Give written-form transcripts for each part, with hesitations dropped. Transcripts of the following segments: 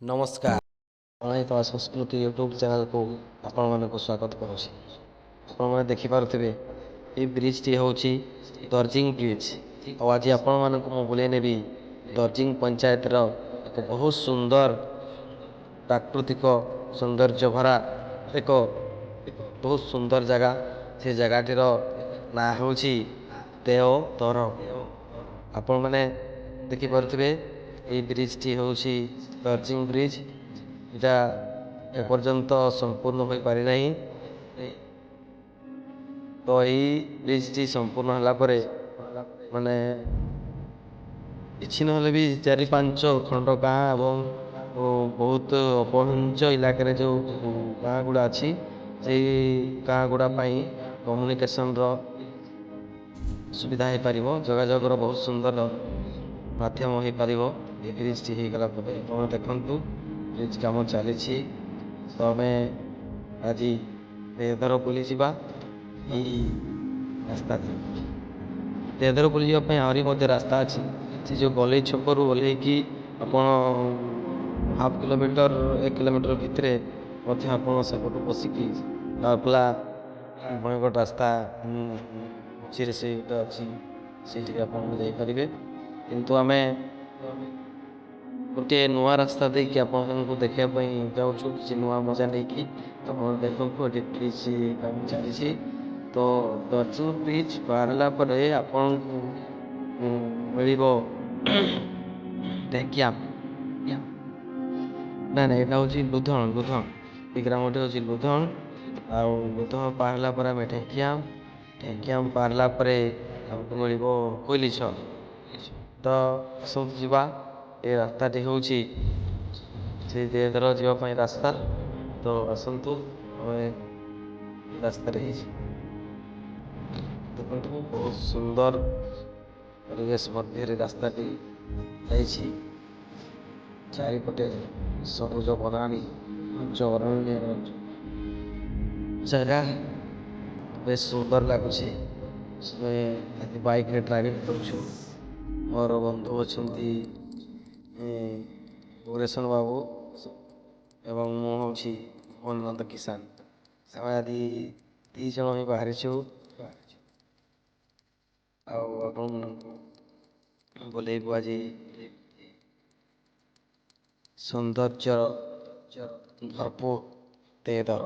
ନମସ୍କାର। ପ୍ରଣୟିତ ସଂସ୍କୃତି ୟୁଟ୍ୟୁବ୍ ଚ୍ୟାନେଲକୁ ଆପଣମାନଙ୍କୁ ସ୍ୱାଗତ କରୁଛି। ଆପଣମାନେ ଦେଖିପାରୁଥିବେ ଏହି ବ୍ରିଜ୍ଟି ହେଉଛି ଦର୍ଜିଂ ବ୍ରିଜ୍। ଆଉ ଆଜି ଆପଣମାନଙ୍କୁ ମୁଁ ବୁଲେଇ ନେବି ଦର୍ଜିଂ ପଞ୍ଚାୟତର ଏକ ବହୁତ ସୁନ୍ଦର ପ୍ରାକୃତିକ ସୌନ୍ଦର୍ଯ୍ୟ ଭରା ଏକ ବହୁତ ସୁନ୍ଦର ଜାଗା। ସେ ଜାଗାଟିର ନାଁ ହେଉଛି ଦେଓଦର। ଆପଣମାନେ ଦେଖିପାରୁଥିବେ ଏହି ବ୍ରିଜ୍ଟି ହେଉଛି ଦର୍ଜିଂ ବ୍ରିଜ୍। ଏଇଟା ଏପର୍ଯ୍ୟନ୍ତ ସମ୍ପୂର୍ଣ୍ଣ ହୋଇପାରିନାହିଁ। ତ ଏହି ବ୍ରିଜ୍ଟି ସମ୍ପୂର୍ଣ୍ଣ ହେଲା ପରେ ମାନେ କିଛି ନହେଲେ ବି 4-5 ଖଣ୍ଡ ଗାଁ ଏବଂ ବହୁତ ଅପହଞ୍ଚ ଇଲାକାରେ ଯେଉଁ ଗାଁ ଗୁଡ଼ା ଅଛି ସେଇ ଗାଁ ଗୁଡ଼ା ପାଇଁ କମ୍ୟୁନିକେସନ୍ର ସୁବିଧା ହୋଇପାରିବ, ଯୋଗାଯୋଗର ବହୁତ ସୁନ୍ଦର ମାଧ୍ୟମ ହୋଇପାରିବ ଏ ବ୍ରିଜ୍ଟି ହୋଇଗଲା ପରେ। ଆପଣ ଦେଖନ୍ତୁ ବ୍ରିଜ୍ କାମ ଚାଲିଛି। ତ ଆମେ ଆଜି ଦେଓଦର ବୁଲିଯିବା। ଏହି ରାସ୍ତାଟି ଦେଓଦର ବୁଲିଯିବା ପାଇଁ ଆହୁରି ମଧ୍ୟ ରାସ୍ତା ଅଛି। ସେ ଯେଉଁ ଗଲେଇ ଛକରୁ ଓହ୍ଲେଇକି ଆପଣ ହାଫ୍ କିଲୋମିଟର 1 କିଲୋମିଟର ଭିତରେ ମଧ୍ୟ ଆପଣ ସେପଟୁ ବସିକି ରାଉରକେଲା ଭୟଙ୍କର ରାସ୍ତା ମଝିରେ ସେଇଟା ଅଛି, ସେଇଠିକି ଆପଣ ଯାଇପାରିବେ। କିନ୍ତୁ ଆମେ ଗୋଟିଏ ନୂଆ ରାସ୍ତା ଦେଇକି ଆପଣମାନଙ୍କୁ ଦେଖିବା ପାଇଁ ଯାଉଛୁ, କିଛି ନୂଆ ମଜା ନେଇକି। ଆପଣ ଦେଖନ୍ତୁ ଏଠି ବ୍ରିଜ୍ କାମ ଚାଲିଛି। ତ ଦର୍ଜିଂ ବ୍ରିଜ୍ ବାହାରିଲା ପରେ ଆପଣଙ୍କୁ ମିଳିବ ଢେଙ୍କିଆମ। ନାଇଁ ଏଇଟା ହେଉଛି ଲୁଧଣ। ଏ ଗ୍ରାମଟି ହେଉଛି ଲୁଧଣ। ଆଉ ଲୁଧଣ ବାହାରିଲା ପରେ ଆମେ ଢେଙ୍କିଆମ ବାହାରିଲା ପରେ ଆମକୁ ମିଳିବ କୋଇଲିଛକ। ତ ଆସନ୍ତୁ ଯିବା। ଏ ରାସ୍ତାଟି ହେଉଛି ସେ ଦେଓଦର ଯିବା ପାଇଁ ରାସ୍ତା। ତ ଆସନ୍ତୁ ଆମେ ରାସ୍ତାରେ ହେଇଛି ଦେଖନ୍ତୁ ବହୁତ ସୁନ୍ଦର ପରିବେଶ ମଧ୍ୟରେ ରାସ୍ତାଟି ଯାଇଛି। ଚାରିପଟେ ସବୁଜ ବନାନୀ ଅରଣ୍ୟ ଜାଗା ବେଶ ସୁନ୍ଦର ଲାଗୁଛି। ଆମେ ଆଜି ବାଇକ୍ରେ ଡ୍ରାଇଭିଂ କରୁଛୁ। ମୋର ବନ୍ଧୁ ଅଛନ୍ତି ଗୁରେଶନ ବାବୁ ଏବଂ ମୁଁ ହେଉଛି ଅନନ୍ତ କିଷାନ। ଆମେ ଆଜି 2 ଜଣ ହିଁ ବାହାରିଛୁ। ଆଉ ଆପଣ ବୁଲେଇବୁ ଆଜି ସୌନ୍ଦର୍ଯ୍ୟ ଭରପୁର ଦେଓଦର।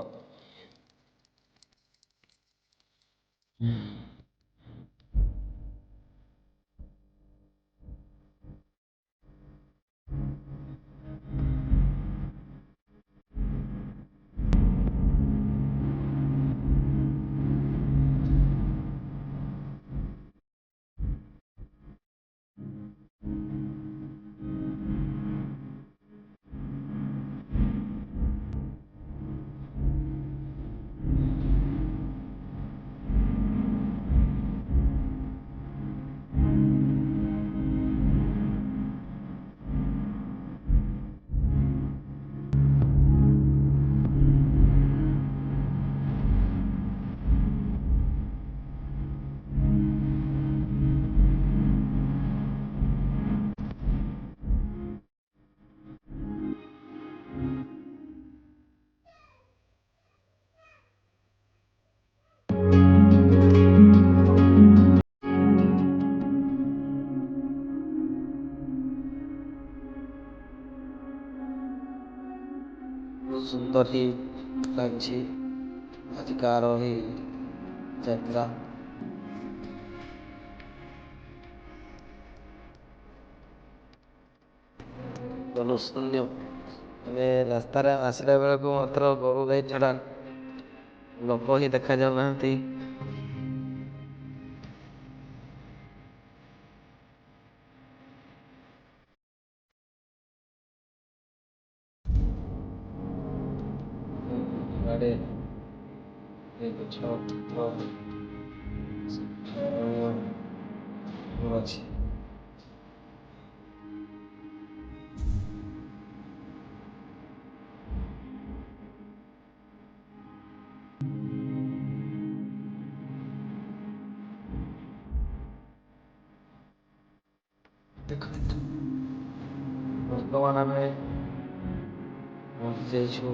ସୁନ୍ଦର ହିଁ ଲାଗୁଛି ଆଜିକାର ହିଁ ଯାତ୍ରା। ଜନଶୂନ୍ୟ ଆମେ ରାସ୍ତାରେ ଆସିଲା ବେଳକୁ ମାତ୍ର ଗୋରୁ ଗାଈ ଛଡ଼ା ଲୋକ ହିଁ ଦେଖାଯାଉନାହାନ୍ତି। ଅଛି ଦେଖନ୍ତୁ ବର୍ତ୍ତମାନ ଆମେ ଯାଇଛୁ।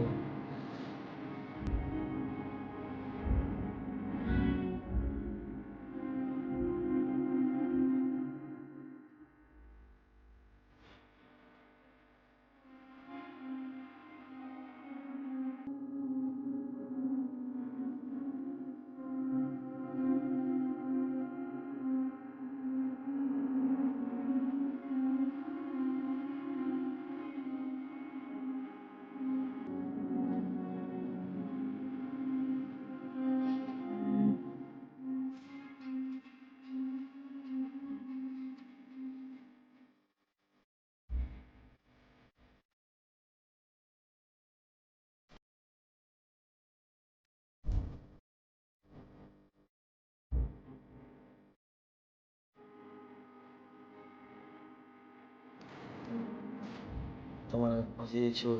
ତମେ ପହଞ୍ଚିଯାଇଛୁ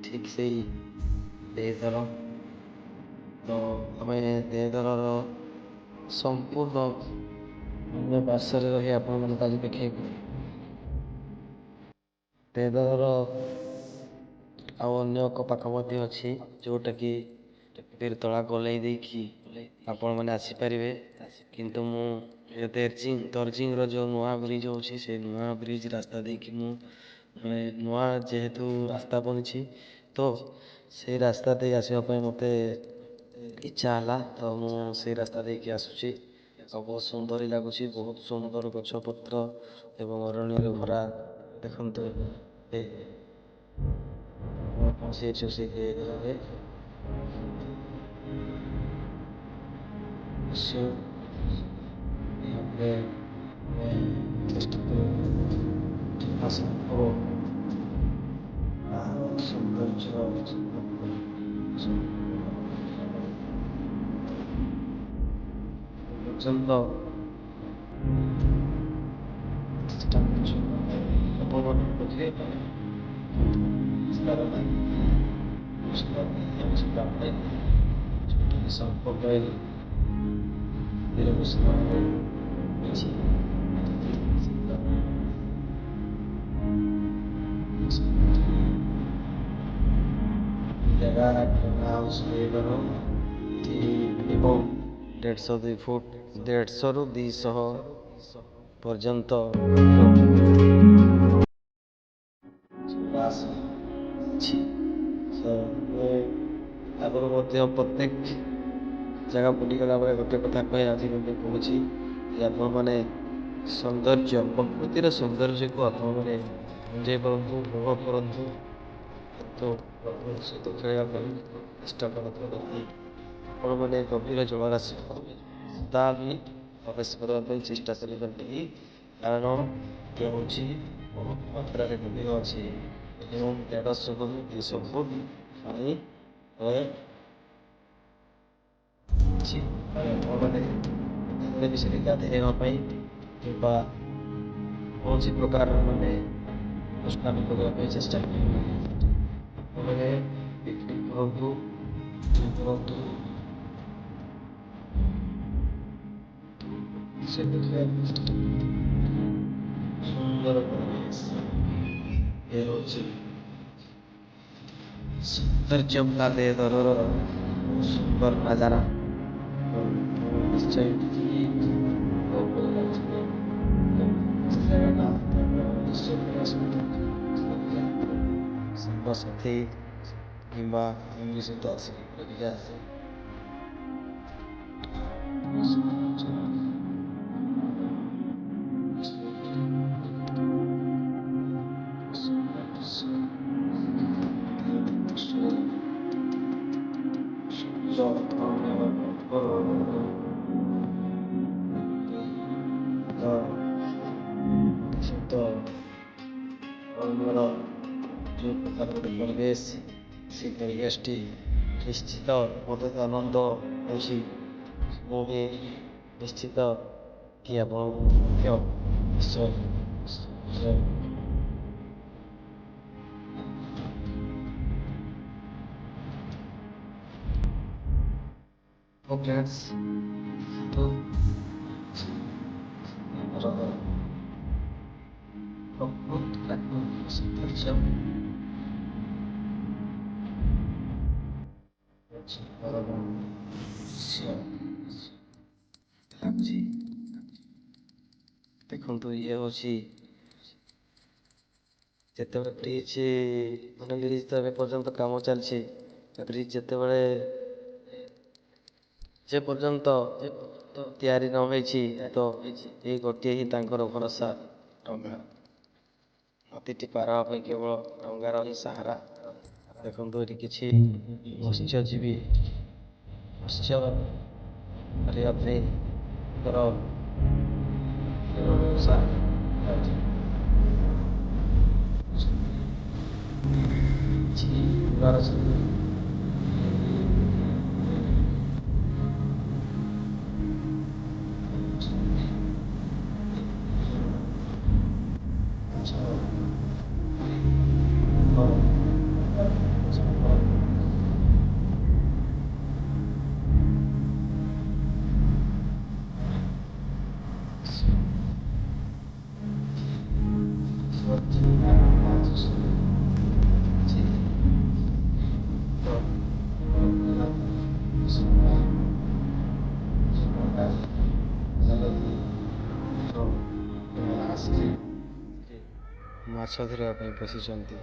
ଠିକ୍ ସେଇ ଦେହଦର। ତ ଆମେ ଦେହଦରର ସମ୍ପୂର୍ଣ୍ଣ ଅନ୍ୟ ପାର୍ଶ୍ୱରେ ରହି ଆପଣମାନଙ୍କୁ ଆଜି ଦେଖେଇବୁ। ଦେହଦରର ଆଉ ଅନ୍ୟ ଏକ ପାଖ ମଧ୍ୟ ଅଛି, ଯେଉଁଟାକି ତିର୍ତ୍ତୋଳା ଗୋଲେଇ ଦେଇକି ଆପଣମାନେ ଆସିପାରିବେ। କିନ୍ତୁ ମୁଁ ଦର୍ଜିଙ୍ଗର ଯେଉଁ ନୂଆ ବ୍ରିଜ୍ ହେଉଛି, ସେ ନୂଆ ବ୍ରିଜ୍ ରାସ୍ତା ଦେଇକି ମୁଁ ନୂଆ ଯେହେତୁ ରାସ୍ତା ବନିଛି, ତ ସେଇ ରାସ୍ତା ଦେଇ ଆସିବା ପାଇଁ ମୋତେ ଇଚ୍ଛା ହେଲା। ତ ମୁଁ ସେଇ ରାସ୍ତା ଦେଇକି ଆସୁଛି। ଆଉ ବହୁତ ସୁନ୍ଦର ଲାଗୁଛି, ବହୁତ ସୁନ୍ଦର ଗଛପତ୍ର ଏବଂ ଅରଣ୍ୟରେ ଭରା। ଦେଖନ୍ତୁ ପହଞ୍ଚିଯାଇଛୁ ସେଇ ଜାଗାରେ। ଏବଂ 150 ପର୍ଯ୍ୟନ୍ତ ଆଗରୁ ମଧ୍ୟ ପ୍ରତ୍ୟେକ ଜାଗା ବୁଲିଗଲା ବେଳେ ଗୋଟେ କଥା କହେ, ଆଜି ମଧ୍ୟ କହୁଛି ଯେ ଆପଣମାନେ ପ୍ରକୃତିର ସୌନ୍ଦର୍ଯ୍ୟକୁ ଆପଣମାନେ ଏନ୍ଜୟ କରନ୍ତୁ, ଉପଭୋଗ କରନ୍ତୁ। କିନ୍ତୁ ପ୍ରକୃତି ସହିତ ଖେଳିବା ପାଇଁ ଚେଷ୍ଟା କରନ୍ତୁ। ଆପଣମାନେ ଗଭୀର ଜଳରାଶି ତା ବି ପ୍ରବେଶ କରିବା ପାଇଁ ଚେଷ୍ଟା କରିବା ନାହିଁ, କାରଣ ହେଉଛି ବହୁତ ମାତ୍ରାରେ ଗଭୀର ଅଛି ଏବଂ 150 ଫୁଟ ପାଣି ଅଛି। ଆପଣମାନେ ସେଠି ଗାଧୋଇବା ପାଇଁ କିମ୍ବା କୌଣସି ପ୍ରକାର ଅନୁଷ୍ଠାନ କରିବା ପାଇଁ ଚେଷ୍ଟା କରିବେ। ଆପଣମାନେ ପିକନିକ୍ କରନ୍ତୁ, ସେ ଦେଖିବେ ସୁନ୍ଦର ପରିବେଶ ହେଉଛି ସୌନ୍ଦର୍ଯ୍ୟ ଦେହଦରର ସୁନ୍ଦର ନଜାରା। ନିଶ୍ଚୟ ସାଙ୍ଗସାଥି କିମ୍ବା ଫ୍ୟାମିଲି ସହିତ ଆସିକି ବୁଲିକି ଆସେ। ଯେଉଁ ପ୍ରକାର ପରିବେଶ, ସେ ପରିବେଶଟି ନିଶ୍ଚିତ ମୋତେ ଆନନ୍ଦ ହେଉଛି। ମୁଁ ବି ନିଶ୍ଚିତ କି ଆପଣଙ୍କୁ ନିଶ୍ଚୟ ଲାଗୁଛି। ଦେଖନ୍ତୁ ଇଏ ହେଉଛି ଯେତେବେଳେ ବ୍ରିଜ୍ ମାନେ ବ୍ରିଜ୍ ତ ଏବେ ପର୍ଯ୍ୟନ୍ତ କାମ ଚାଲିଛି। ବ୍ରିଜ୍ ଯେତେବେଳେ ଯେ ପର୍ଯ୍ୟନ୍ତ ତିଆରି ନ ହେଇଛି ତ ଏଇ ଗୋଟିଏ ହିଁ ତାଙ୍କର ଭରସା ଡଙ୍ଗା। ନଦୀଟି ପାର ହେବା ପାଇଁ କେବଳ ଡଙ୍ଗାର ହିଁ ସାହାରା। ଦେଖନ୍ତୁ ଏଠି କିଛି ମତ୍ସ୍ୟଜୀବୀ ମତ୍ସ୍ୟ ମାରିବା ପାଇଁ ତାଙ୍କର ବ୍ୟବସାୟ ଚାଲିଛି। କିଛି ଯିବାର ଅଛି। ମାଛ ଧରିବା ପାଇଁ ବସିଛନ୍ତି।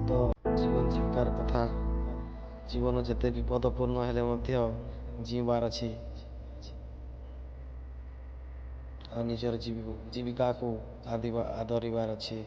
ତ ଜୀବନ ଜୀବିକାର କଥା, ଜୀବନ ଯେତେ ବିପଦପୂର୍ଣ୍ଣ ହେଲେ ମଧ୍ୟ ଜୀଇବାର ଅଛି ଆଉ ନିଜର ଜୀବିକାକୁ ଆଦରିବାର ଅଛି।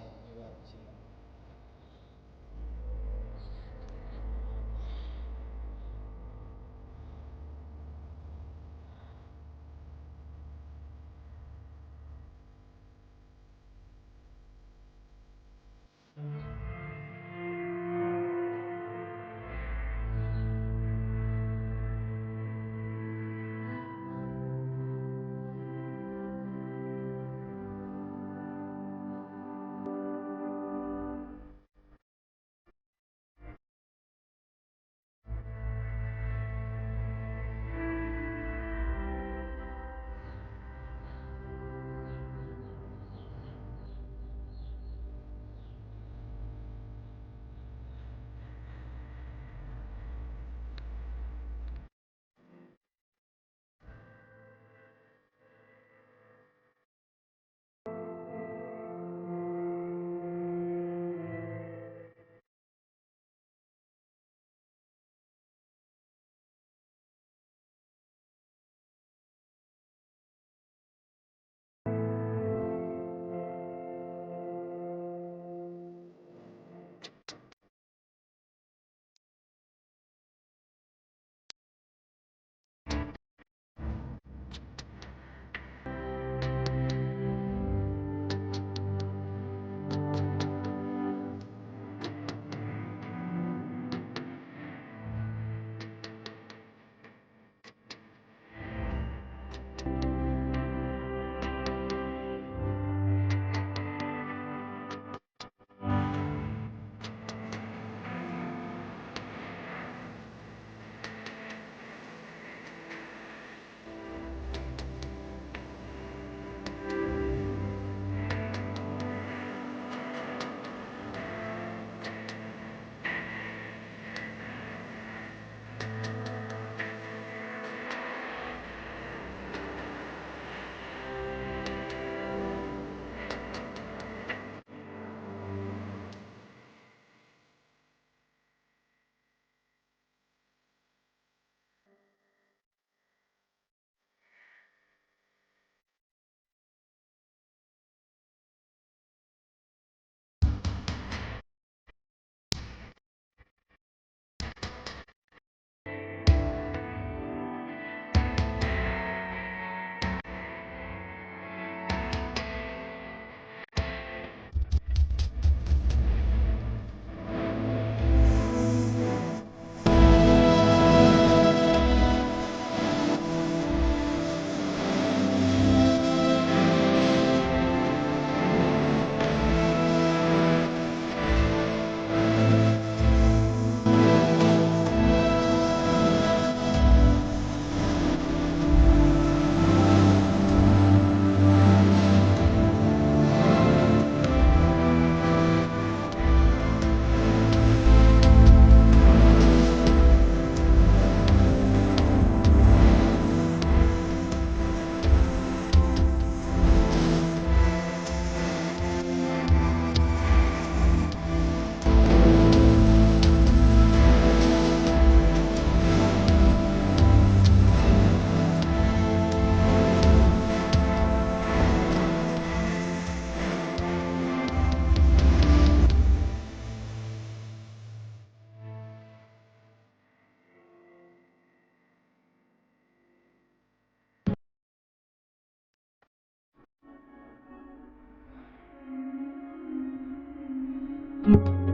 ହୁଁ।